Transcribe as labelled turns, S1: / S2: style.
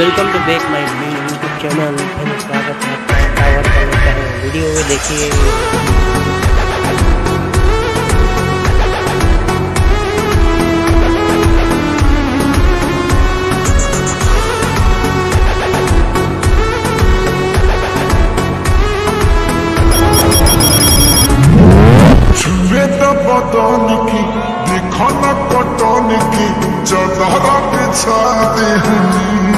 S1: Welcome two bank माय YouTube channel. स्वागत है आपका टावर का लेता है वीडियो में देखिए।
S2: छुए तो बदन की देखो न पटन की चदरा बिछा दे